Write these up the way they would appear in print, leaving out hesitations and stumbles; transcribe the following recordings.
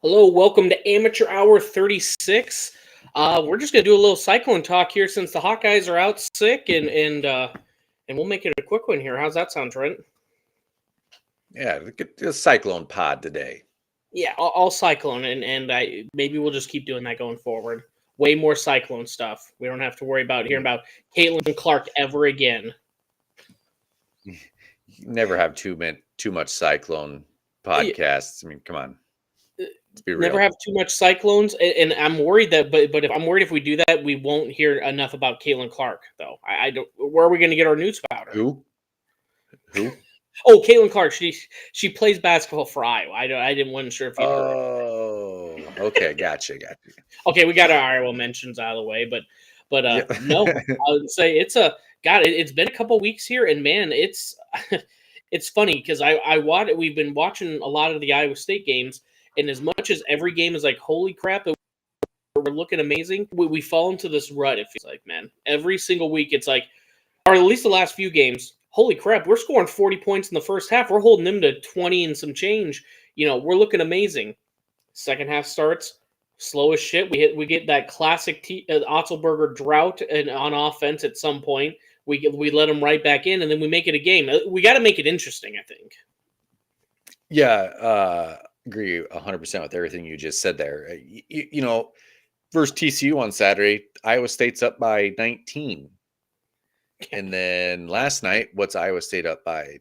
Hello, welcome to Amateur Hour 36. We're just gonna do a little Cyclone talk here since the Hawkeyes are out sick, and we'll make it a quick one here. How's that sound, Trent? Yeah, get a Cyclone pod today. Yeah, all Cyclone, and maybe we'll just keep doing that going forward. Way more Cyclone stuff. We don't have to worry about hearing about Caitlin Clark ever again. You never have too much Cyclone podcasts. I mean, come on. Let's be real. Never have too much Cyclones, and I'm worried that, but if I'm worried if we do that, we won't hear enough about Caitlin Clark, though. I don't. Where are we going to get our news about her? Who? Oh, Caitlin Clark. She plays basketball for Iowa. I wasn't sure if you heard. Oh, okay, gotcha. Okay, we got our Iowa mentions out of the way, but Yeah. no, I would say it's been a couple weeks here, and man, it's it's funny because we've been watching a lot of the Iowa State games, and as much as every game is like, holy crap, we're looking amazing, we fall into this rut. It feels like, man, every single week it's like, or at least the last few games. Holy crap, we're scoring 40 points in the first half. We're holding them to 20 and some change. We're looking amazing. Second half starts slow as shit. We get that classic Otzelberger drought and on offense at some point. We let them right back in, and then we make it a game. We got to make it interesting, I think. Yeah, agree 100% with everything you just said there. Versus TCU on Saturday, Iowa State's up by 19. And then last night, what's Iowa State up by?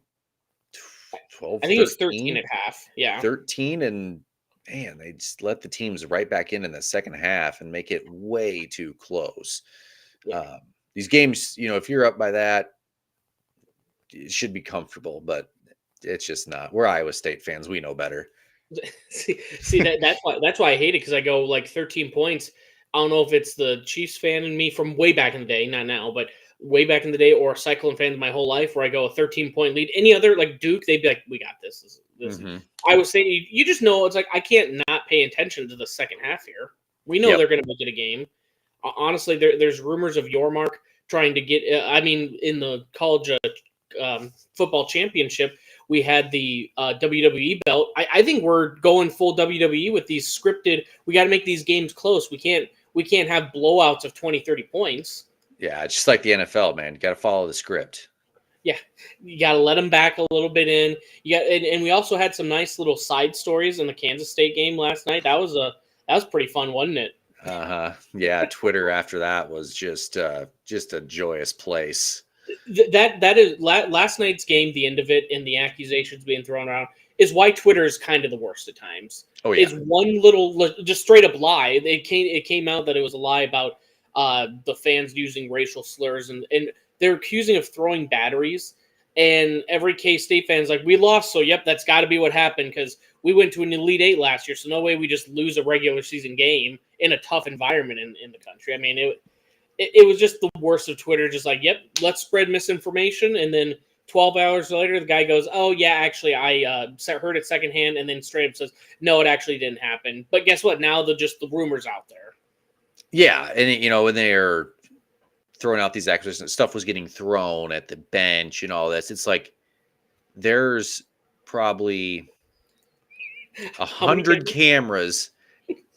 12, I think 13? It was 13 at half. Yeah. 13, and man, they just let the teams right back in the second half and make it way too close. Yeah. These games, if you're up by that, it should be comfortable, but it's just not. We're Iowa State fans. We know better. see that's why I hate it, because I go like 13 points. I don't know if it's the Chiefs fan in me from way back in the day, not now, but way back in the day, or Cyclone fans my whole life, where I go a 13-point lead. Any other, like Duke, they'd be like, we got this. I was saying, you just know, it's like, I can't not pay attention to the second half here. We know they're going to make it a game. Honestly, there's rumors of Yormark trying to get, in the college football championship, we had the WWE belt. I think we're going full WWE with these scripted. We got to make these games close. We can't have blowouts of 20, 30 points. Yeah, it's just like the NFL, man. You got to follow the script. Yeah, you got to let them back a little bit in. And we also had some nice little side stories in the Kansas State game last night. That was pretty fun, wasn't it? Yeah, Twitter after that was just a joyous place. That is last night's game. The end of it, and the accusations being thrown around, is why Twitter is kind of the worst at times. Oh yeah, is one little just straight up lie. It came out that it was a lie about the fans using racial slurs, and they're accusing of throwing batteries. And every K-State fan's like, we lost, so yep, that's got to be what happened, because we went to an Elite Eight last year, so no way we just lose a regular season game in a tough environment in the country. I mean, it was just the worst of Twitter, just like, yep, let's spread misinformation, and then 12 hours later, the guy goes, oh, yeah, actually, I heard it secondhand, and then straight up says, no, it actually didn't happen. But guess what? Now the rumor's out there. Yeah, and when they're throwing out these accusations, stuff was getting thrown at the bench and all this. It's like there's probably 100 cameras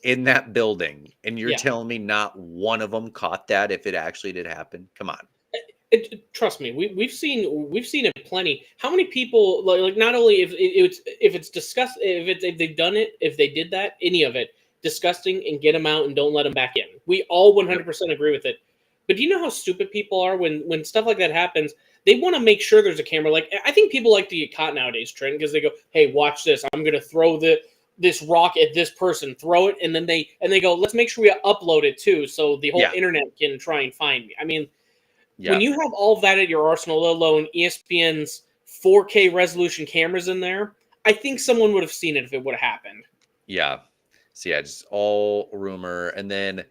in that building, and you're telling me not one of them caught that if it actually did happen? Come on. Trust me, we've seen it plenty. How many people, like not only if it's disgust, if they've done it, if they did that, any of it disgusting, and get them out and don't let them back in. We all 100% agree with it. But do you know how stupid people are when stuff like that happens? They want to make sure there's a camera. Like, I think people like to get caught nowadays, Trent, because they go, hey, watch this. I'm going to throw this rock at this person, throw it, and then they go, let's make sure we upload it too, so the whole internet can try and find me. I mean, when you have all of that at your arsenal, let alone ESPN's 4K resolution cameras in there, I think someone would have seen it if it would have happened. Yeah. So yeah, just all rumor. And then,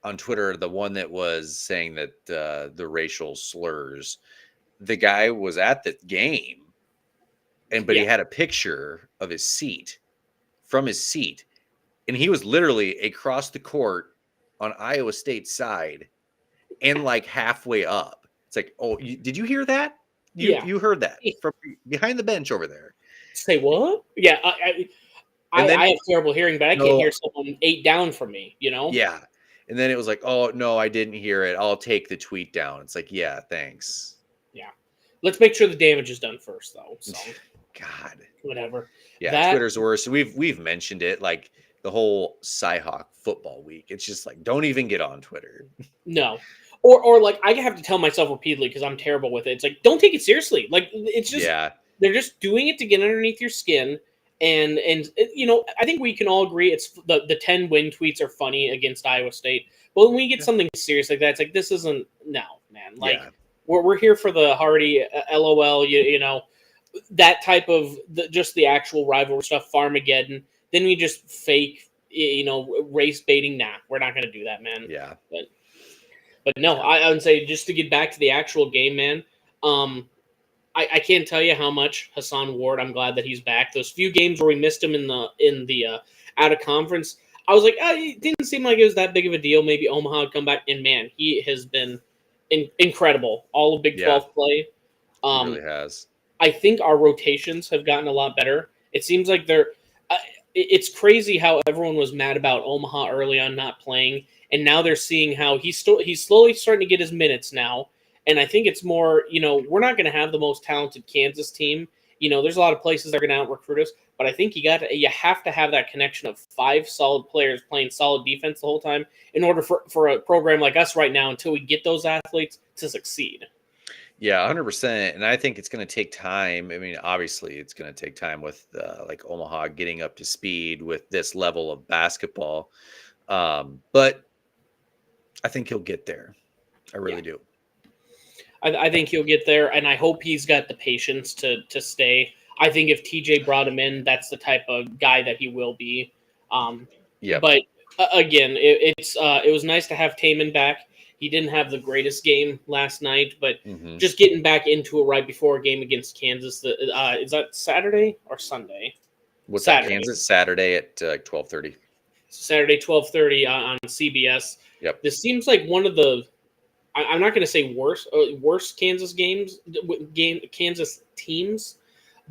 on Twitter, the one that was saying that the racial slurs, the guy was at the game, but he had a picture of his seat, and he was literally across the court on Iowa State's side and like halfway up. It's like, oh, did you hear that? You heard that from behind the bench over there. Say what? Yeah, And then I have terrible hearing, but I can't no, hear someone 8 down from me, you know? yeah. And then it was like, oh no, I didn't hear it. I'll take the tweet down. It's like, yeah, thanks. Yeah. Let's make sure the damage is done first, though. So God. whatever. Yeah, That Twitter's worse. We've mentioned it, like the whole Cyhawk football week. It's just like, don't even get on Twitter. no. Or like I have to tell myself repeatedly because I'm terrible with it. It's like, don't take it seriously. Like it's just Yeah. they're just doing it to get underneath your skin. And you know, I think we can all agree it's the 10 win tweets are funny against Iowa State. But when we get something serious like that, it's like this isn't no, man. Like Yeah. we're here for the Hardy LOL, you know, that type of just the actual rivalry stuff, Farmageddon. Then we just fake, you know, race baiting. Nah, we're not gonna do that, man. Yeah. But no, I would say just to get back to the actual game, man. I can't tell you how much Hassan Ward. I'm glad that he's back. Those few games where we missed him in the out of conference, I was like, it didn't seem like it was that big of a deal. Maybe Omaha would come back, and man, he has been incredible. All of Big 12 play. He really has. I think our rotations have gotten a lot better. It seems like they're. It's crazy how everyone was mad about Omaha early on not playing, and now they're seeing how he's slowly starting to get his minutes now. And I think it's more, you know, we're not going to have the most talented Kansas team. You know, there's a lot of places that are going to out recruit us, but I think you have to have that connection of 5 solid players playing solid defense the whole time in order for a program like us right now until we get those athletes to succeed. Yeah, 100%. And I think it's going to take time. I mean, obviously, it's going to take time with like Omaha getting up to speed with this level of basketball. But I think he'll get there. I really do. I think he'll get there, and I hope he's got the patience to stay. I think if TJ brought him in, that's the type of guy that he will be. Yeah. But again, it was nice to have Taman back. He didn't have the greatest game last night, but just getting back into it right before a game against Kansas. Is that Saturday or Sunday? What's Saturday. that? Kansas Saturday at 12:30. Saturday 12:30 on CBS. Yep. This seems like one of the. I'm not going to say worst Kansas Kansas teams,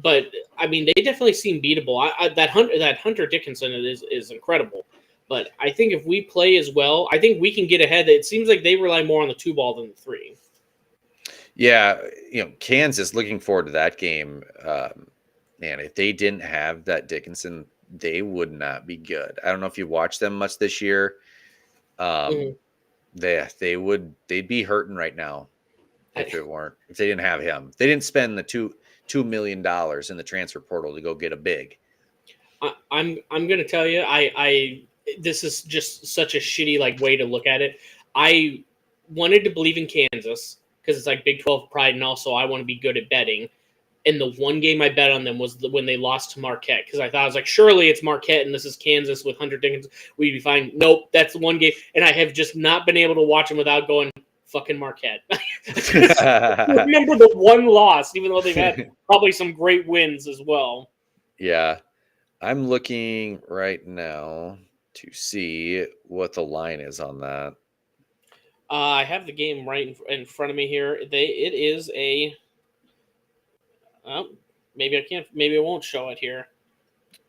but I mean they definitely seem beatable. That Hunter Dickinson is incredible, but I think if we play as well, I think we can get ahead. It seems like they rely more on the 2 ball than the 3. Yeah, you know, Kansas. Looking forward to that game. Man, if they didn't have that Dickinson, they would not be good. I don't know if you watched them much this year. They'd be hurting right now if they didn't have him. They didn't spend the $2 million in the transfer portal to go get a big. I'm gonna tell you, this is just such a shitty like way to look at it. I wanted to believe in Kansas because it's like Big 12 pride, and also I want to be good at betting. And the one game I bet on them was when they lost to Marquette, because I was like, surely it's Marquette and this is Kansas with Hunter Dickinson. We'd be fine. Nope, that's the one game. And I have just not been able to watch them without going, fucking Marquette. Remember the one loss, even though they've had probably some great wins as well. Yeah. I'm looking right now to see what the line is on that. I have the game right in front of me here. It is a... maybe I can't. Maybe I won't show it here.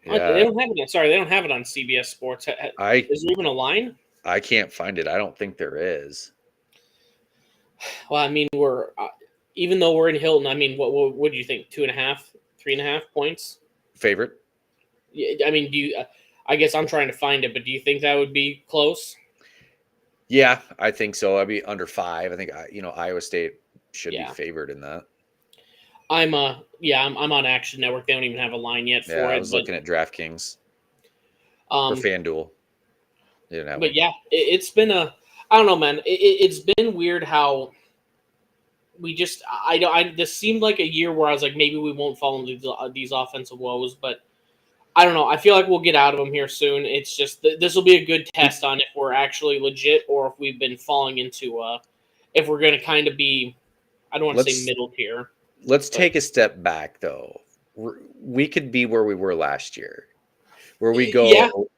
Yeah. They don't have it. Sorry, they don't have it on CBS Sports. Is there even a line? I can't find it. I don't think there is. Well, I mean, we're even though we're in Hilton. I mean, what do you think? 2.5, 3.5 points? Favorite? Yeah. I mean, do you? I guess I'm trying to find it, but do you think that would be close? Yeah, I think so. I'd be under 5. I think Iowa State should be favored in that. I'm on Action Network. They don't even have a line yet for it. I was looking at DraftKings or FanDuel. They didn't have one. Yeah, it's been I don't know, man. It's been weird how we just this seemed like a year where I was like, maybe we won't fall into these offensive woes, but I don't know. I feel like we'll get out of them here soon. It's just this will be a good test on if we're actually legit or if we've been falling into if we're going to kind of be, I don't want to say middle tier. Let's take a step back, though. We could be where we were last year, where we go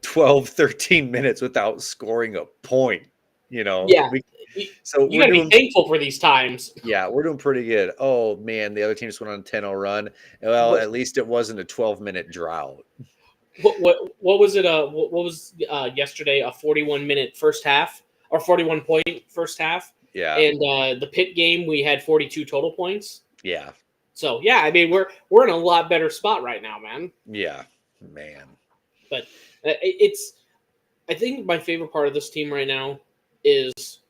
12, 13 minutes without scoring a point, Yeah. So you got to be thankful for these times. Yeah, we're doing pretty good. Oh, man, the other team just went on a 10-0 run. Well, at least it wasn't a 12-minute drought. What was it? What was yesterday? A 41-minute first half or 41-point first half, Yeah. and the Pitt game we had 42 total points. Yeah. So yeah, I mean we're in a lot better spot right now, man. Yeah. Man. But it's I think my favorite part of this team right now is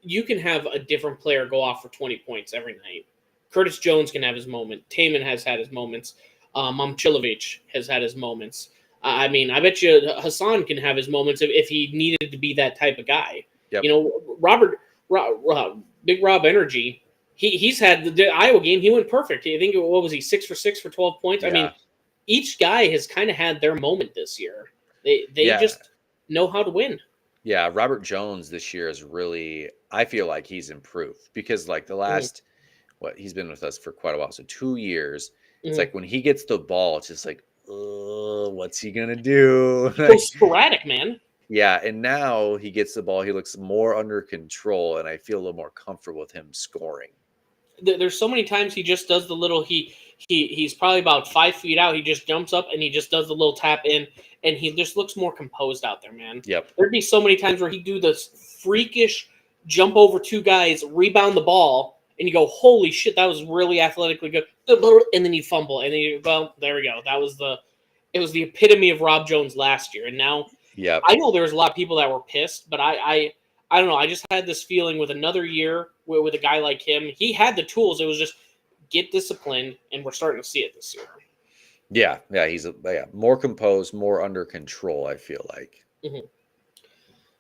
you can have a different player go off for 20 points every night. Curtis Jones can have his moment. Taman has had his moments. Momchilovic has had his moments. I mean, I bet you Hassan can have his moments if he needed to be that type of guy. Yep. You know, Big Rob Energy. He's had the Iowa game. He went perfect. I think what was he 6 for 6 for 12 points. Yeah. I mean, each guy has kind of had their moment this year. They Yeah. just know how to win. Yeah, Robert Jones this year is really, I feel like he's improved because like the last, he's been with us for quite a while. So 2 years, it's like when he gets the ball, it's just like, what's he going to do? So sporadic, man. Yeah. And now he gets the ball. He looks more under control and I feel a little more comfortable with him scoring. There's so many times he just does the little, he's probably about 5 feet out. He just jumps up and he just does the little tap in and he just looks more composed out there, man. Yep. There'd be so many times where he'd do this freakish jump over 2 guys, rebound the ball, and you go, holy shit, that was really athletically good. And then you fumble. And then you, well, there we go. It was the epitome of Rob Jones last year. And now I know there's a lot of people that were pissed, but I don't know. I just had this feeling with another year with a guy like him. He had the tools. It was just get disciplined, and we're starting to see it this year. Yeah. He's more composed, more under control, I feel like. Mm-hmm.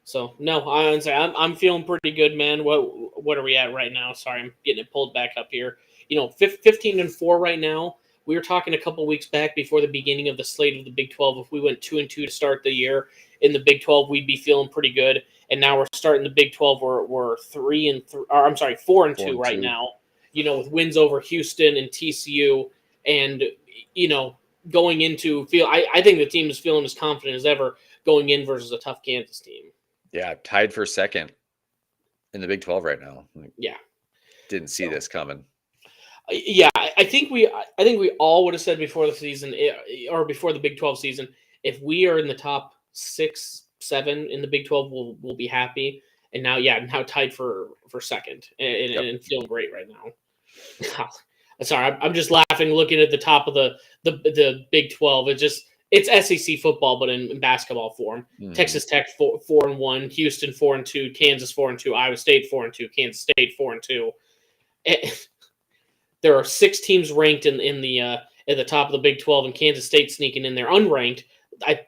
So, no, I'm feeling pretty good, man. What are we at right now? Sorry, I'm getting it pulled back up here. 15-4 right now. We were talking a couple weeks back before the beginning of the slate of the Big 12. If we went 2-2 to start the year in the Big 12, we'd be feeling pretty good. And now we're starting the Big 12. We're 4-2 right now. With wins over Houston and TCU, and going into I think the team is feeling as confident as ever going in versus a tough Kansas team. Yeah, tied for second in the Big 12 right now. Yeah, didn't see this coming. Yeah, I think we all would have said before the season or before the Big 12 season, if we are in the top 6, 7 in the Big 12, we'll be happy. And now tied for second and feeling great right now. Sorry, I'm just laughing looking at the top of the Big 12. It's SEC football, but in basketball form. Mm-hmm. Texas Tech 4-1, Houston 4-2, Kansas 4-2, Iowa State 4-2, Kansas State 4-2. There are 6 teams ranked in the at the top of the Big 12, and Kansas State sneaking in there unranked.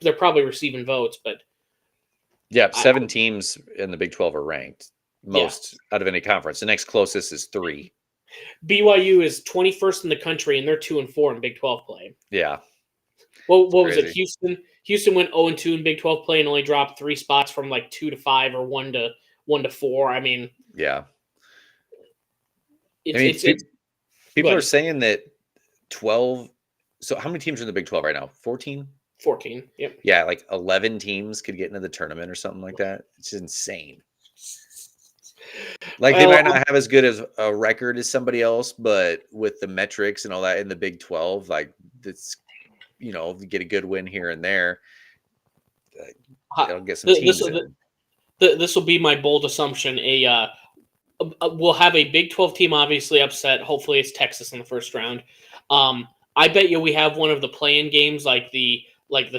They're probably receiving votes, but 7 teams in the Big 12 are ranked, most out of any conference. The next closest is 3. BYU is 21st in the country, and they're 2-4 in Big 12 play. Yeah. What was it? Houston went 0-2 in Big 12 play and only dropped 3 spots from like 2 to 5 or 1 to 4. I mean, yeah. People are saying that 12. So how many teams are in the Big 12 right now? 14? 14. Yep. Yeah, like 11 teams could get into the tournament or something like that. It's insane. Like they might not have as good as a record as somebody else, but with the metrics and all that in the Big 12, like it's get a good win here and there. They'll get some teams in. This will be my bold assumption. We'll have a Big 12 team obviously upset. Hopefully it's Texas in the first round. I bet you we have one of the play-in games like the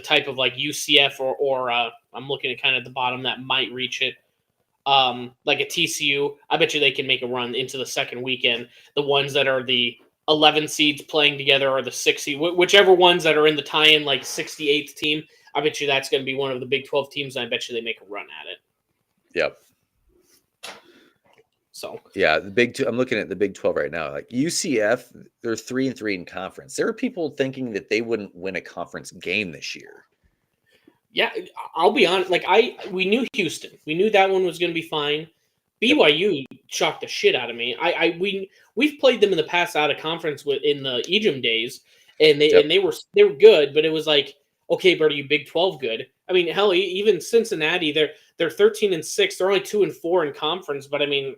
type of like UCF or I'm looking at kind of the bottom that might reach it. Like a TCU. I bet you they can make a run into the second weekend. The ones that are the 11 seeds playing together or the 6 seed, whichever ones that are in the tie-in like 68th team, I bet you that's going to be one of the Big 12 teams, and I bet you they make a run at it. Yep. So yeah, I'm looking at the Big 12 right now. Like UCF, they're 3-3 in conference. There are people thinking that they wouldn't win a conference game this year. Yeah, I'll be honest. We knew Houston. We knew that one was going to be fine. BYU shocked the shit out of me. We've played them in the past out of conference in the Ejim days, and they were good, but it was like, okay, but are you Big 12 good? I mean, hell, even Cincinnati, they're 13-6. They're only 2-4 in conference, but I mean,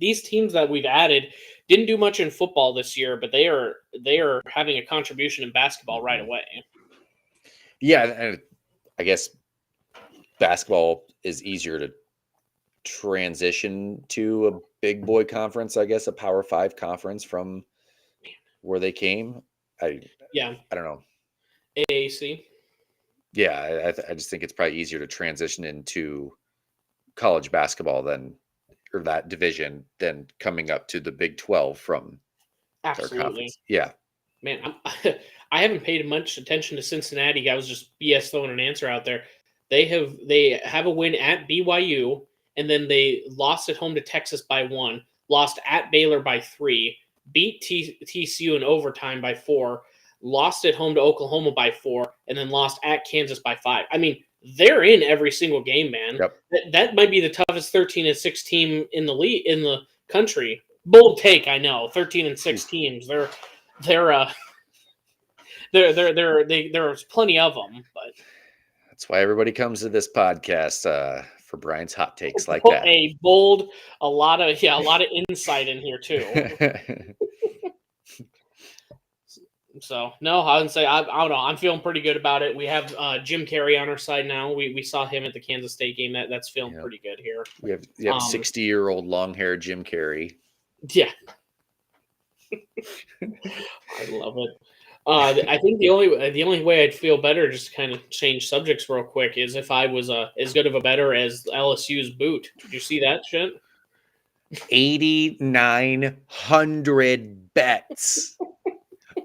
these teams that we've added didn't do much in football this year, but they are having a contribution in basketball right away. Yeah, and I guess basketball is easier to transition to a big boy conference, I guess a Power 5 conference from where they came. I Yeah, I don't know. AAC. Yeah, I just think it's probably easier to transition into college basketball than or that division than coming up to the Big 12 from their Absolutely. conference. Yeah. Man, I haven't paid much attention to Cincinnati. I was just BS throwing an answer out there. They have a win at BYU, and then they lost at home to Texas by 1, lost at Baylor by 3, beat TCU in overtime by 4, lost at home to Oklahoma by 4, and then lost at Kansas by 5. I mean, they're in every single game, man. Yep. That might be the toughest 13-6 team in the league in the country. Bold take, I know. 13-6 teams. They're there's plenty of them, but That's why everybody comes to this podcast for Brian's hot takes like that. a lot of insight in here too. So no, I would say I don't know. I'm feeling pretty good about it. We have Jim Carrey on our side now. We saw him at the Kansas State game. That's feeling pretty good here. We have 60-year-old long-haired Jim Carrey. Yeah, I love it. I think the only way I'd feel better, just to kind of change subjects real quick, is if I was as good of a bettor as LSU's boot. Did you see that shit? 8,900 bets.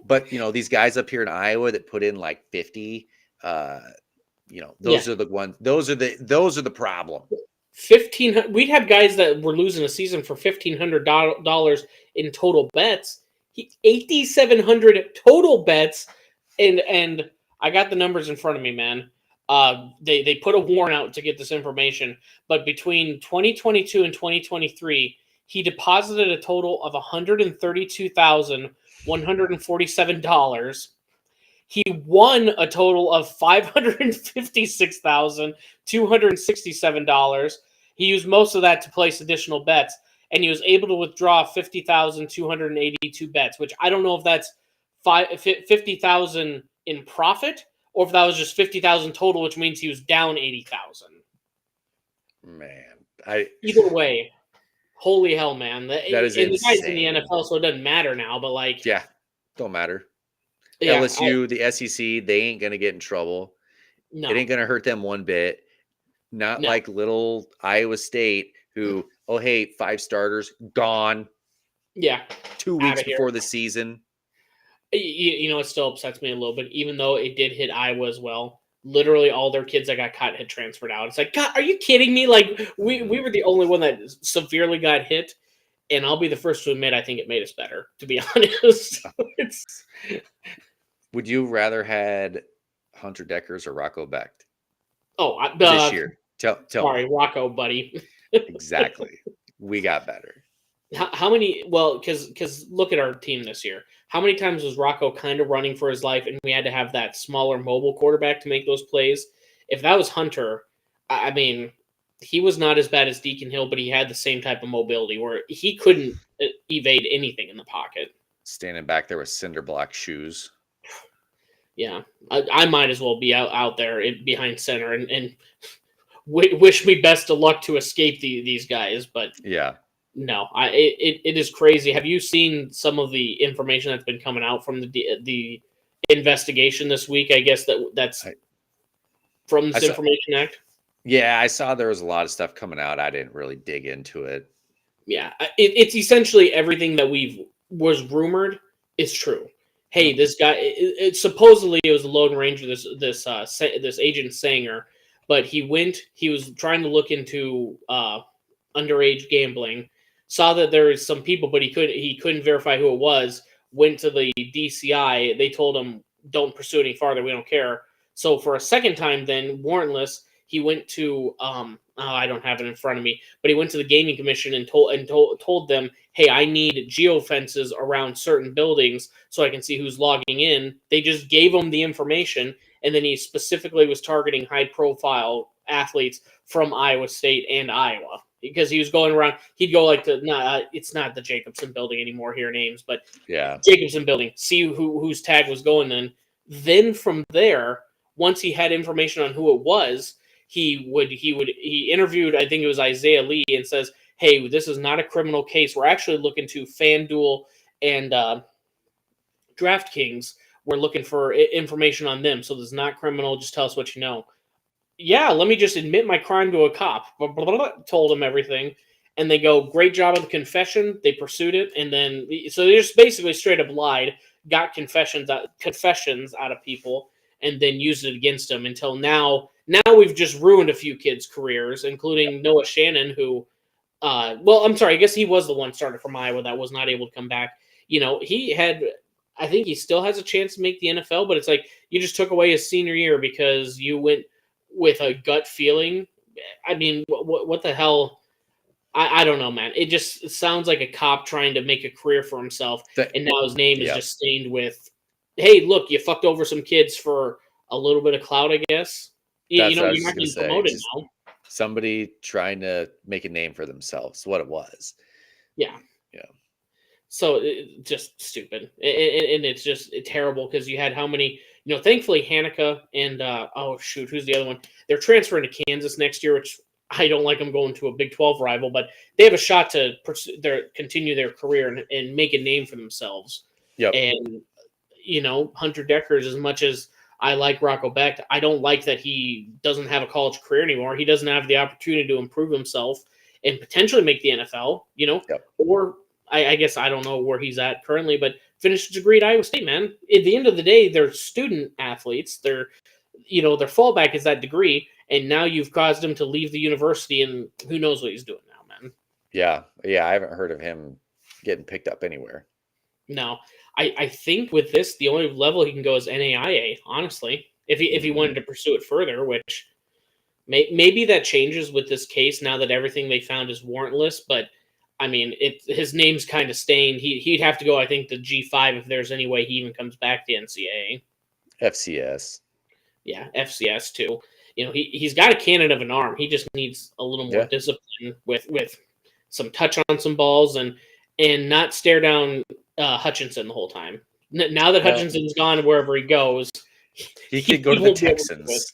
But these guys up here in Iowa that put in like 50, those are the ones. Those are the problem. 1,500. We'd have guys that were losing a season for $1,500 in total bets. 8,700 total bets, and I got the numbers in front of me, man. They put a warrant out to get this information, but between 2022 and 2023, he deposited a total of $132,147. He won a total of $556,267. He used most of that to place additional bets, and he was able to withdraw 50,282 bets, which I don't know if that's 50,000 in profit or if that was just 50,000 total, which means he was down 80,000. Man, either way, holy hell, man! That is insane. The guy's in the NFL, so it doesn't matter now. But don't matter. Yeah, LSU, the SEC, they ain't gonna get in trouble. No. It ain't gonna hurt them one bit. Not like little Iowa State, who, hey, 5 starters gone. Yeah, 2 weeks before the season. It still upsets me a little bit, even though it did hit Iowa as well. Literally, all their kids that got caught had transferred out. It's like, God, are you kidding me? Like, we were the only one that severely got hit, and I'll be the first to admit I think it made us better, to be honest. Would you rather had Hunter Deckers or Rocco Becht? This year. Tell sorry, me. Rocco, buddy. Exactly. We got better. How many? Well, because look at our team this year. How many times was Rocco kind of running for his life, and we had to have that smaller mobile quarterback to make those plays? If that was Hunter, I mean, he was not as bad as Deacon Hill, but he had the same type of mobility where he couldn't evade anything in the pocket. Standing back there with cinder block shoes. Yeah, I might as well be out there behind center and wish me best of luck to escape these guys. But yeah. No, it is crazy. Have you seen some of the information that's been coming out from the investigation this week? I guess that's from this Information Act. Yeah, I saw there was a lot of stuff coming out. I didn't really dig into it. Yeah, it's essentially everything that was rumored is true. Hey, this guy, supposedly it was a Lone Ranger, this Agent Sanger, but he was trying to look into underage gambling. Saw that there was some people, but he couldn't verify who it was. Went to the DCI. They told him, "Don't pursue any farther. We don't care." So for a second time, then warrantless, he went to I don't have it in front of me, but he went to the Gaming Commission and told them, "Hey, I need geofences around certain buildings so I can see who's logging in." They just gave him the information, and then he specifically was targeting high-profile athletes from Iowa State and Iowa. Because he was going around, he'd go like it's not the Jacobson building anymore here in Ames, but yeah, Jacobson building, see whose tag was going then. Then from there, once he had information on who it was, he interviewed, I think it was Isaiah Lee, and says, "Hey, this is not a criminal case. We're actually looking to FanDuel and DraftKings. We're looking for information on them. So this is not criminal. Just tell us what you know." Yeah, let me just admit my crime to a cop. Blah, blah, blah, blah, told him everything. And they go, great job of the confession. They pursued it. And then, so they just basically straight up lied, got confessions out of people, and then used it against them until now. Now we've just ruined a few kids' careers, including Noah Shannon, who, well, I'm sorry, I guess he was the one started from Iowa that was not able to come back. He had, I think he still has a chance to make the NFL, but it's like you just took away his senior year because you went with a gut feeling. I mean, what the hell? I don't know, man. It sounds like a cop trying to make a career for himself, and now his name is just stained with, hey, look, you fucked over some kids for a little bit of clout, I guess. You're not getting promoted now. Somebody trying to make a name for themselves, what it was. Yeah. So just stupid, and it's just terrible because you had how many? Thankfully Hanukkah and who's the other one? They're transferring to Kansas next year, which I don't like them going to a Big 12 rival, but they have a shot to continue their career and make a name for themselves. Yep. And Hunter Deckers, as much as I like Rocco Becht, I don't like that he doesn't have a college career anymore. He doesn't have the opportunity to improve himself and potentially make the NFL. Or I guess I don't know where he's at currently, but finished his degree at Iowa State, man. At the end of the day, they're student athletes. Their fallback is that degree, and now you've caused him to leave the university, and who knows what he's doing now, man. Yeah, I haven't heard of him getting picked up anywhere. No, I think with this, the only level he can go is NAIA, honestly, if he wanted to pursue it further, which maybe that changes with this case now that everything they found is warrantless, but I mean, his name's kind of stained. He'd have to go, I think, to G5 if there's any way he even comes back to NCAA. FCS. Yeah, FCS too. He's got a cannon of an arm. He just needs a little more discipline with some touch on some balls and not stare down Hutchinson the whole time. Now that Hutchinson's gone wherever he goes, he could go to the Texans.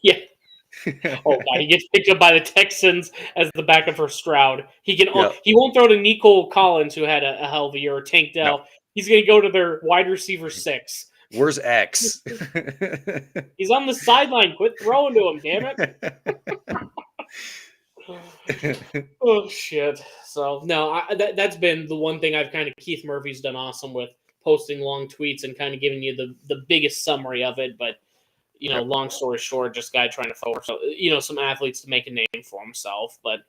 Yeah. Oh God, he gets picked up by the Texans as the backup for Stroud. He won't throw to Nico Collins, who had a hell of a year, or Tank Dell. No. He's going to go to their wide receiver 6. Where's X? He's on the sideline. Quit throwing to him, damn it. Oh shit. So no, that's been the one thing I've kind of Keith Murphy's done awesome with, posting long tweets and kind of giving you the biggest summary of it, but. Long story short, just guy trying to force, some athletes to make a name for himself. But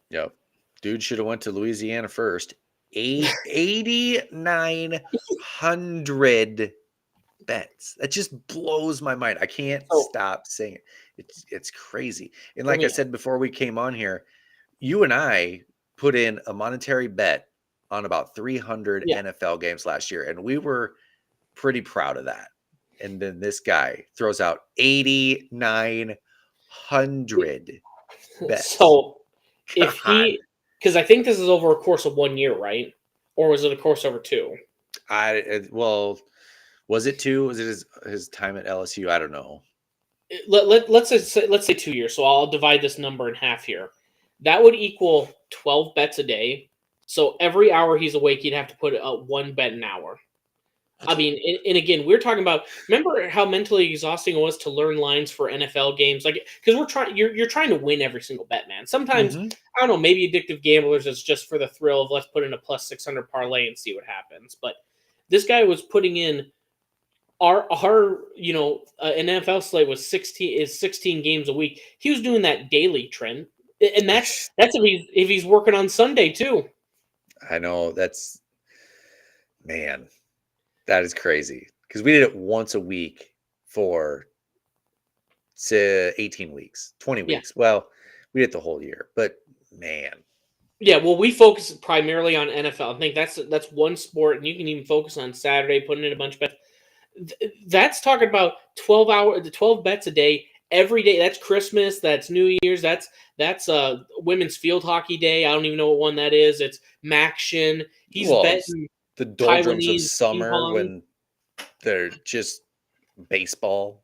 dude should have went to Louisiana first. 8,900 bets. That just blows my mind. I can't stop saying it. It's crazy. And like I said before we came on here, you and I put in a monetary bet on about 300 NFL games last year, and we were pretty proud of that. And then this guy throws out 8,900 bets. So if because I think this is over a course of 1 year, right? Or was it a course over 2? Was it 2? Was it his time at LSU? I don't know. Let's say 2 years. So I'll divide this number in half here. That would equal 12 bets a day. So every hour he's awake, you'd have to put one bet an hour. I mean, and again, we're talking about. Remember how mentally exhausting it was to learn lines for NFL games, like because you're trying to win every single bet, man. Sometimes I don't know, maybe addictive gamblers it's just for the thrill of let's put in a plus 600 parlay and see what happens. But this guy was putting in our an NFL slate was 16 games a week. He was doing that daily, Trent, and that's if he's working on Sunday too. I know man. That is crazy because we did it once a week for 18 weeks, 20 weeks. Well, we did the whole year, but man. Yeah, well, we focus primarily on NFL. I think that's one sport, and you can even focus on Saturday, putting in a bunch of bets. That's talking about 12 bets a day every day. That's Christmas. That's New Year's. That's Women's Field Hockey Day. I don't even know what one that is. It's Maction. He's betting. The doldrums of summer when they're just baseball.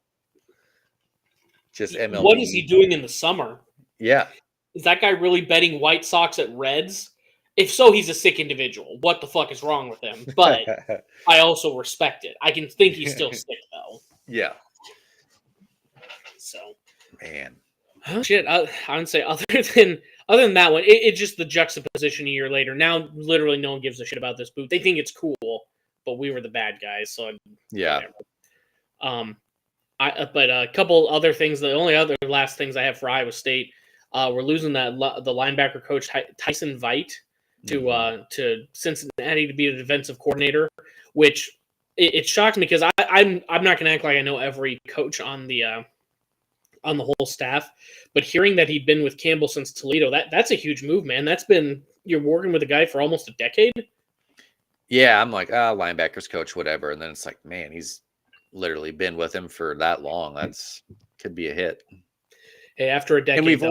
Just MLB. What is he doing in the summer? Yeah. Is that guy really betting White Sox at Reds? If so, he's a sick individual. What the fuck is wrong with him? But I also respect it. I can think he's still sick, though. Yeah. So, man. Shit, I would say other than that one, it's just the juxtaposition a year later. Now, literally, no one gives a shit about this boot. They think it's cool, but we were the bad guys. So, yeah. Whatever. But a couple other things. The only other last things I have for Iowa State, we're losing the linebacker coach Tyson Veit to Cincinnati to be the defensive coordinator, which it shocked me because I'm not going to act like I know every coach on the whole staff, but hearing that he'd been with Campbell since Toledo, that's a huge move, man. You're working with a guy for almost a decade. Yeah, I'm like, linebackers coach, whatever, and then it's like, man, he's literally been with him for that long. That's could be a hit. Hey, after a decade, and we've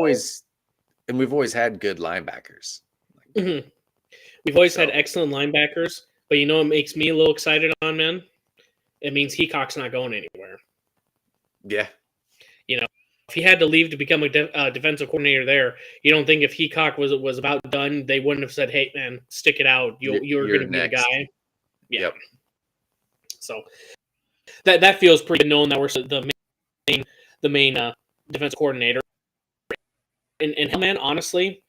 always had good linebackers. Mm-hmm. We've always had excellent linebackers, but you know what makes me a little excited on, man? It means Heacock's not going anywhere. Yeah. You know, if he had to leave to become a defensive coordinator there, you don't think if Heacock was about done, they wouldn't have said, "Hey, man, stick it out. You're going to be the guy." Yeah. Yep. So that feels pretty good, knowing that we're the main defensive coordinator. And man, honestly,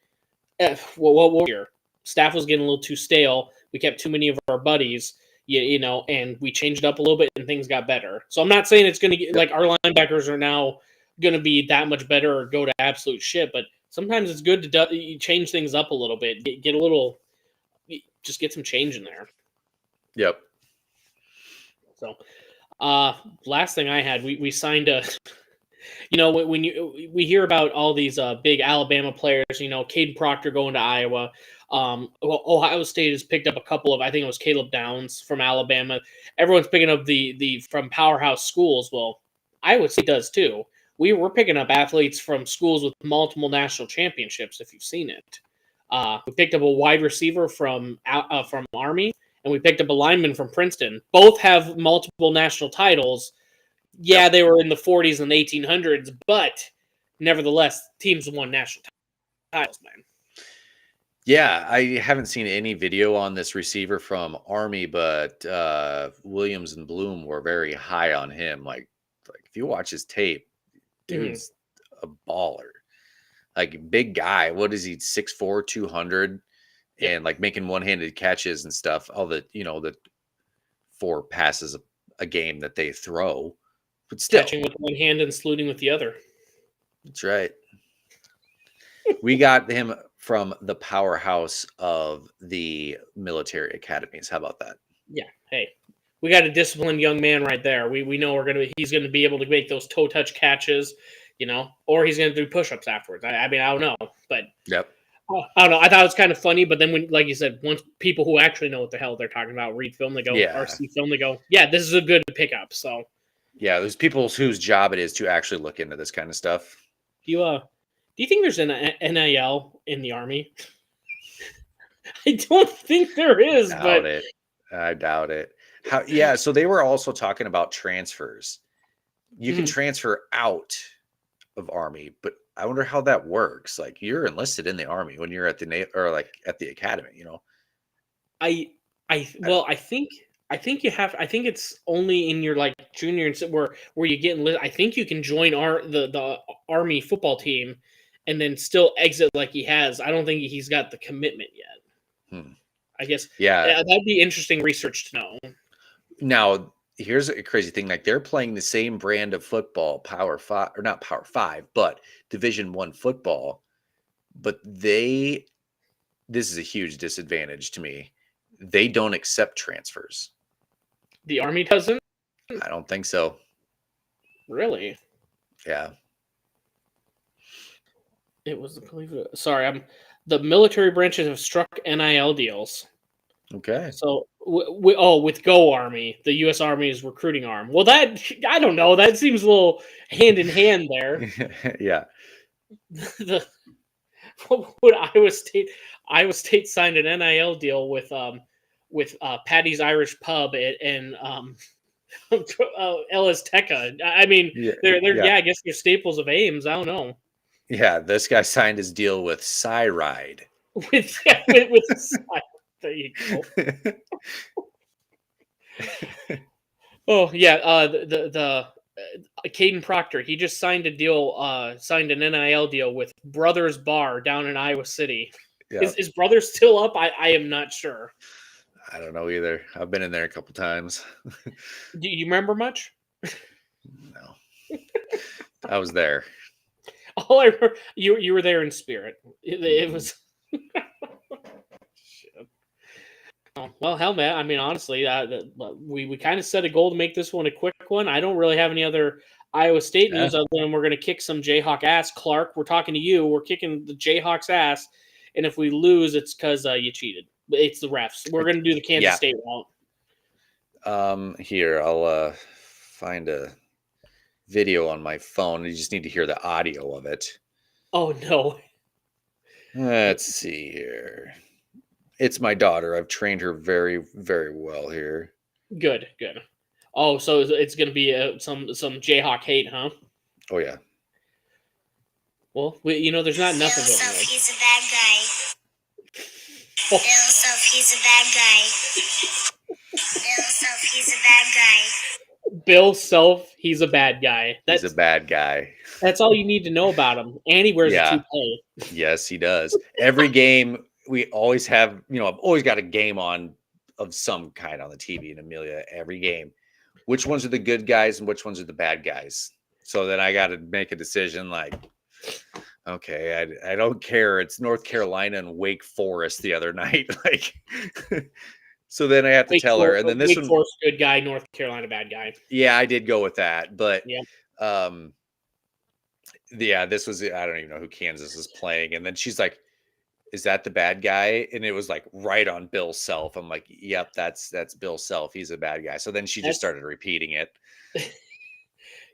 what here? Staff was getting a little too stale. We kept too many of our buddies, you know, and we changed it up a little bit, and things got better. So I'm not saying it's going to get like our linebackers are now going to be that much better or go to absolute shit, but sometimes it's good to change things up a little bit, get a little, just get some change in there. Yep. So, last thing I had, we signed a. You know, when we hear about all these big Alabama players, you know, Caden Proctor going to Iowa. Ohio State has picked up a couple of, I think it was Caleb Downs from Alabama. Everyone's picking up the from powerhouse schools. Well, Iowa State does too. We're picking up athletes from schools with multiple national championships, if you've seen it. We picked up a wide receiver from Army, and we picked up a lineman from Princeton. Both have multiple national titles. Yeah, yep. They were in the 40s and 1800s, but nevertheless, teams won national titles, man. Yeah, I haven't seen any video on this receiver from Army, but Williams and Bloom were very high on him. Like if you watch his tape, dude's a baller. Like big guy. What is he? 6'4", 200, yep. And like making one-handed catches and stuff. All the the 4 passes a game that they throw. But still, catching with one hand and saluting with the other. That's right. We got him from the powerhouse of the military academies. How about that? Yeah. Hey, we got a disciplined young man right there. We know he's gonna be able to make those toe touch catches, you know, or he's gonna do push-ups afterwards. I mean, I don't know, but yep. I don't know. I thought it was kind of funny, but then when, like you said, once people who actually know what the hell they're talking about read film, they go, or see film, they go, yeah, this is a good pickup. So. Yeah, there's people whose job it is to actually look into this kind of stuff. Do you think there's an NIL in the Army? I don't think there is. I doubt it. Yeah, so they were also talking about transfers. You can transfer out of Army, but I wonder how that works. Like you're enlisted in the Army when you're at at the academy, you know. I think you have. I think it's only in your like junior and where you get enlisted. I think you can join the Army football team, and then still exit like he has. I don't think he's got the commitment yet. I guess. Yeah, that'd be interesting research to know. Now, here's a crazy thing: like they're playing the same brand of football, Power 5 or not Power 5, but Division I football. But this is a huge disadvantage to me. They don't accept transfers. The Army doesn't? I don't think so. Really? Yeah. It was the military branches have struck NIL deals. Okay. So with Go Army, the U.S. Army's recruiting arm. Well, I don't know. That seems a little hand in hand there. Yeah. Would Iowa State signed an NIL deal with Patty's Irish Pub and Ellis Tecca. I mean, Yeah, they're yeah, I guess they're staples of Ames. I don't know. yeah. This guy signed his deal with Cyride. With there you go. Oh yeah, Caden Proctor. He just signed a deal, signed an NIL deal with Brothers Bar down in Iowa City. Yeah, Is Brothers still up? I am not sure. I don't know either. I've been in there a couple times. Do you remember much? No, I was there. All I remember, you were there in spirit. It was. Shit. Oh, well, hell, man. I mean, honestly, we kind of set a goal to make this one a quick one. I don't really have any other Iowa State Yeah. news other than we're going to kick some Jayhawk ass. Clark, we're talking to you. We're kicking the Jayhawks ass, and if we lose, it's because you cheated. It's the refs. We're going to do the Kansas Yeah. State route. Here, I'll find a video on my phone. You just need to hear the audio of it. Oh no. Let's see here. It's my daughter. I've trained her very, very well here. Good. Oh, so it's going to be some Jayhawk hate, huh? Oh yeah. Well, there's not enough of it. He's a bad guy. Oh. Bill Self, he's a bad guy. Bill Self, he's a bad guy. Bill Self, he's a bad guy. He's a bad guy. That's all you need to know about him. And he wears a toupee. Yes, he does. Every game we always have, I've always got a game on of some kind on the TV in Amelia every game. Which ones are the good guys and which ones are the bad guys? So then I got to make a decision like, okay, I don't care. It's North Carolina and Wake Forest the other night. Like, so then I have to tell her. And then this Wake one, Forest good guy, North Carolina bad guy. Yeah, I did go with that. But yeah, this was, I don't even know who Kansas is playing. And then she's like, is that the bad guy? And it was like right on Bill Self. I'm like, yep, that's Bill Self. He's a bad guy. So then she just started repeating it.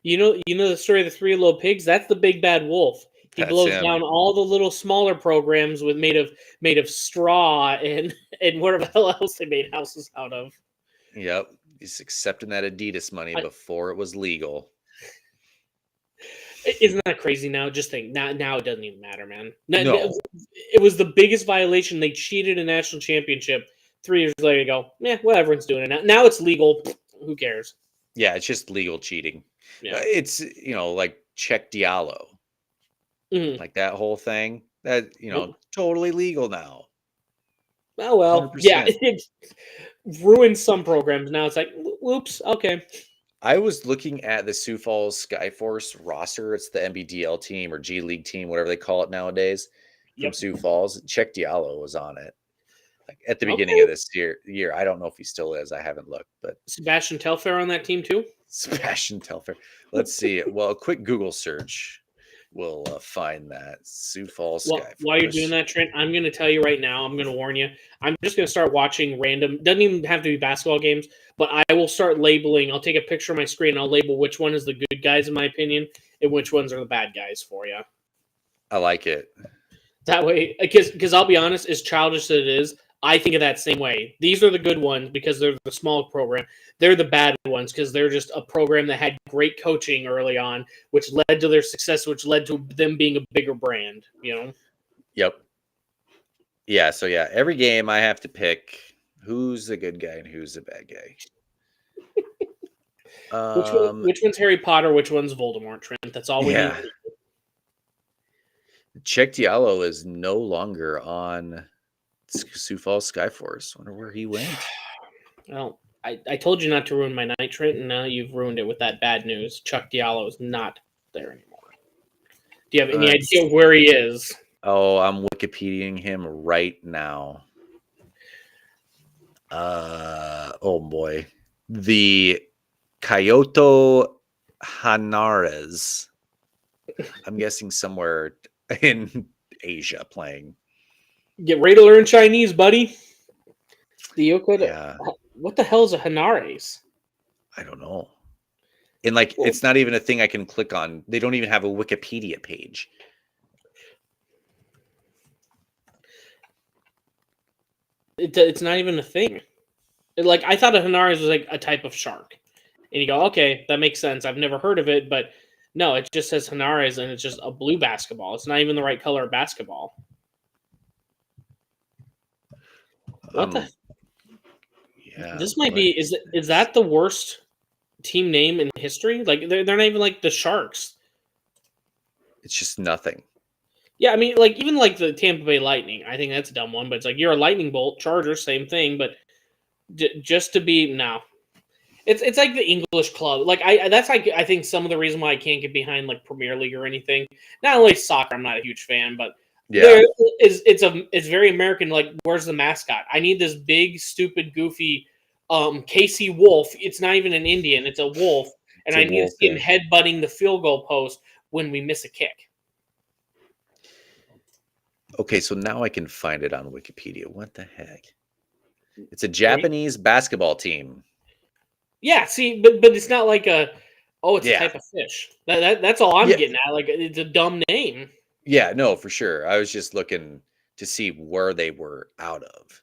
You know the story of the three little pigs? That's the big bad wolf. He blows down all the little smaller programs with made of straw and whatever else they made houses out of. Yep. He's accepting that Adidas money before it was legal. Isn't that crazy now? Just think now it doesn't even matter, man. No. It was the biggest violation. They cheated a national championship. 3 years later, you go, well, everyone's doing it now. Now it's legal. Who cares? Yeah, it's just legal cheating. Yeah. It's, like Check Diallo. Mm-hmm. Like that whole thing. That, totally legal now. Oh, well. 100%. Yeah, it ruined some programs. Now it's like, whoops, okay. I was looking at the Sioux Falls Skyforce roster. It's the NBDL team or G League team, whatever they call it nowadays, from Sioux Falls. Check Diallo was on it. Like at the beginning of this year. I don't know if he still is. I haven't looked, but Sebastian Telfair on that team too. Sebastian Telfair. Let's see. Well, a quick Google search will find that Sioux Falls Skyforce. While you're doing that, Trent, I'm going to tell you right now. I'm going to warn you. I'm just going to start watching random. Doesn't even have to be basketball games, but I will start labeling. I'll take a picture of my screen. And I'll label which one is the good guys, in my opinion, and which ones are the bad guys for you. I like it. That way, because I'll be honest, as childish as it is, I think of that same way. These are the good ones because they're the small program. They're the bad ones because they're just a program that had great coaching early on, which led to their success, which led to them being a bigger brand, Yep. Yeah, so every game I have to pick who's the good guy and who's the bad guy. Which one's Harry Potter, which one's Voldemort, Trent? That's all we need. Check Diallo is no longer on Sioux Falls Skyforce. Wonder where he went. Well, I told you not to ruin my night, Trent, and now you've ruined it with that bad news. Chuck Diallo is not there anymore. Do you have any idea where he is? Oh, I'm Wikipediaing him right now. Oh boy. The Kyoto Hanares. I'm guessing somewhere in Asia playing. Get ready to learn Chinese, buddy. Yeah. What the hell is a Hanares? I don't know. And it's not even a thing I can click on. They don't even have a Wikipedia page. It's not even a thing. I thought a Hanares was like a type of shark. And you go, okay, that makes sense. I've never heard of it, but no, it just says Henares, and it's just a blue basketball. It's not even the right color of basketball. What the? Yeah. This might be. Is that the worst team name in history? Like they're not even like the Sharks. It's just nothing. Yeah, I mean, like even like the Tampa Bay Lightning. I think that's a dumb one, but it's like you're a lightning bolt, Chargers, same thing. But just to be no, it's like the English club. Like that's like I think some of the reason why I can't get behind like Premier League or anything. Not only soccer, I'm not a huge fan, but Yeah. it's very American. Like where's the mascot? I need this big, stupid, goofy Casey Wolf. It's not even an Indian, it's a wolf, and It's a I need to wolf, see him headbutting the field goal post when we miss a kick. Okay, so now I can find it on Wikipedia. What the heck? It's a Japanese basketball team. Yeah, see, but it's not like it's a type of fish. That's all I'm getting at. Like it's a dumb name. Yeah, no, for sure. I was just looking to see where they were out of.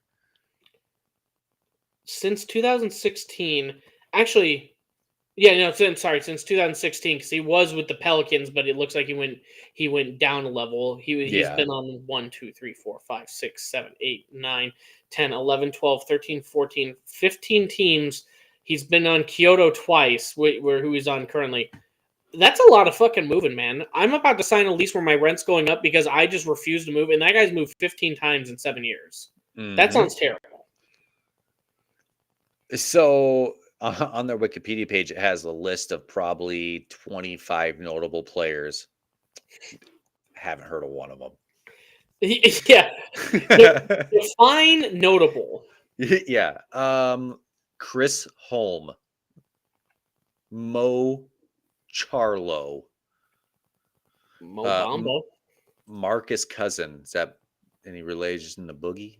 Since 2016, actually, yeah, no, since 2016, because he was with the Pelicans, but it looks like he went down a level. He's been on 1, 2, 3, 4, 5, 6, 7, 8, 9, 10, 11, 12, 13, 14, 15 teams. He's been on Kyoto twice, who he's on currently. That's a lot of fucking moving, man. I'm about to sign a lease where my rent's going up because I just refuse to move, and that guy's moved 15 times in 7 years. That sounds terrible. So on their Wikipedia page, it has a list of probably 25 notable players. Haven't heard of one of them. Yeah. Define notable. Yeah. Chris Holm, Mo Charlo, Mo Bamba, Marcus Cousin. Is that any relation to Boogie?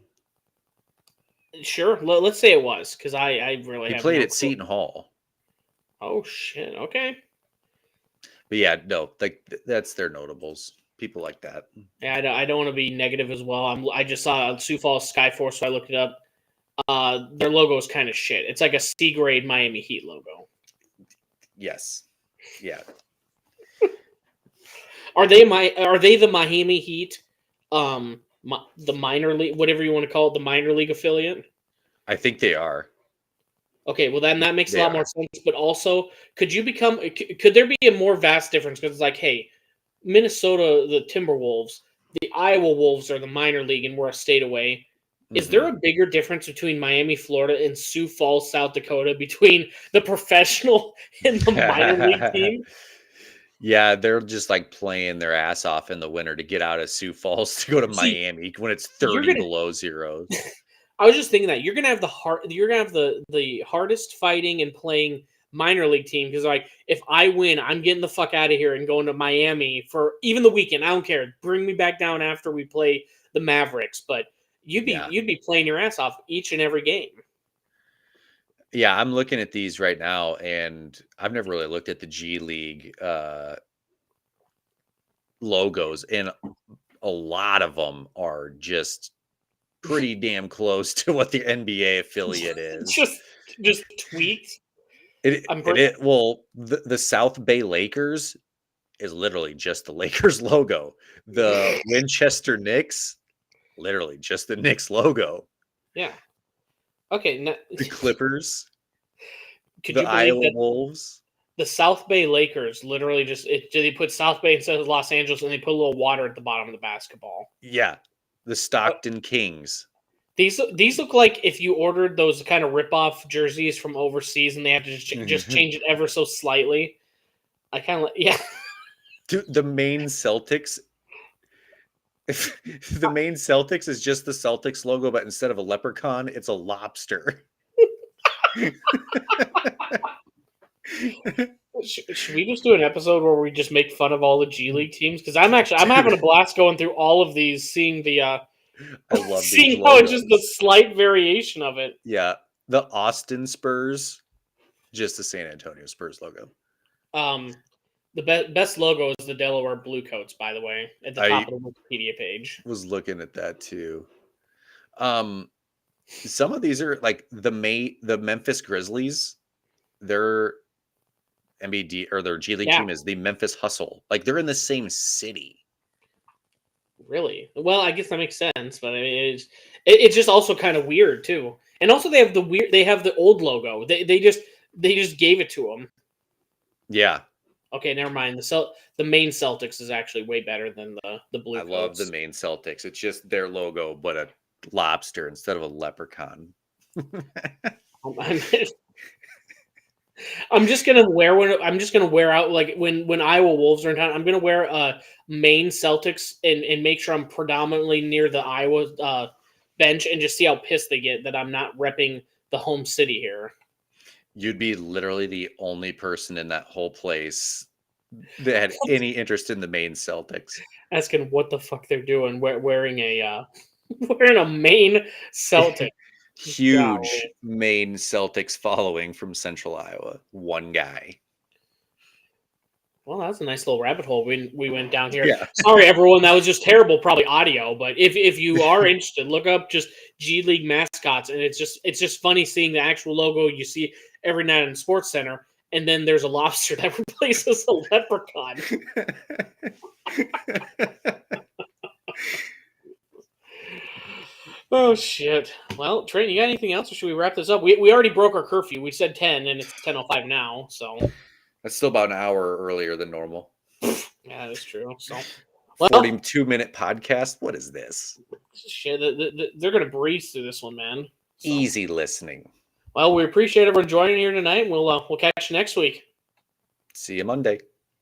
Sure. Let's say it was, because I really he played at Seton Hall. Oh shit. Okay. But yeah, no, like that's their notables. People like that. Yeah, I don't want to be negative as well. I just saw Sioux Falls Skyforce, so I looked it up. Their logo is kind of shit. It's like a C grade Miami Heat logo. Yes. Yeah. Are they the Miami Heat? The minor league, whatever you want to call it, the minor league affiliate. I think they are. Okay, well then that makes a lot more sense. But also, could there be a more vast difference? Because it's like, hey, Minnesota, the Timberwolves, the Iowa Wolves are the minor league, and we're a state away. Is there a bigger difference between Miami, Florida, and Sioux Falls, South Dakota, between the professional and the minor league team? Yeah, they're just like playing their ass off in the winter to get out of Sioux Falls to go to Miami when it's 30 below zero. I was just thinking that you're gonna have the hardest fighting and playing minor league team, because like if I win, I'm getting the fuck out of here and going to Miami for even the weekend. I don't care. Bring me back down after we play the Mavericks, but you'd be playing your ass off each and every game. Yeah, I'm looking at these right now, and I've never really looked at the G League logos, and a lot of them are just pretty damn close to what the NBA affiliate is. just tweaked. Well, the South Bay Lakers is literally just the Lakers logo. The Winchester Knicks, literally just the Knicks logo. Yeah. Okay. The Clippers. The Iowa Wolves. The South Bay Lakers literally they put South Bay instead of Los Angeles, and they put a little water at the bottom of the basketball. Yeah. The Stockton Kings. These look like if you ordered those kind of rip-off jerseys from overseas and they have to just change it ever so slightly. I kind of yeah. Dude, the main Celtics. The main Celtics is just the Celtics logo, but instead of a leprechaun, it's a lobster. Should we just do an episode where we just make fun of all the G League teams? Because I'm having a blast going through all of these, seeing the I love seeing how it's just the slight variation of it. Yeah, the Austin Spurs, just the San Antonio Spurs logo. The best logo is the Delaware Blue Coats, by the way, at the top of the Wikipedia page. Was looking at that too. Some of these are like the Memphis Grizzlies. Their MBD or their G League Yeah. team is the Memphis Hustle. Like they're in the same city. Really? Well, I guess that makes sense, but I mean, it's just also kind of weird too. And also, they have the old logo. They just gave it to them. Yeah, Okay, never mind. The main Celtics is actually way better than the Blue I love the Coats. main Celtics. It's just their logo, but a lobster instead of a leprechaun. I'm just gonna wear out like when Iowa Wolves are in town. I'm gonna wear Maine Celtics and make sure I'm predominantly near the Iowa bench and just see how pissed they get that I'm not repping the home city here. You'd be literally the only person in that whole place that had any interest in the main Celtics. Asking what the fuck they're doing, wearing a wearing a Maine Celtic. Huge Golly. main Celtics following from Central Iowa. One guy. Well, that's a nice little rabbit hole we went down here. Yeah. Sorry, everyone, that was just terrible, probably audio. But if you are interested, look up just G League mascots, and it's just funny seeing the actual logo you see every night in Sports Center, and then there's a lobster that replaces a leprechaun. Oh shit! Well, Trent, you got anything else, or should we wrap this up? We already broke our curfew. We said 10, and it's 10:05 now. So That's still about an hour earlier than normal. yeah, that's true. So 42-minute podcast. What is this? shit, they're gonna breeze through this one, man. So, Easy listening. well, we appreciate everyone joining here tonight. We'll catch you next week. See you Monday.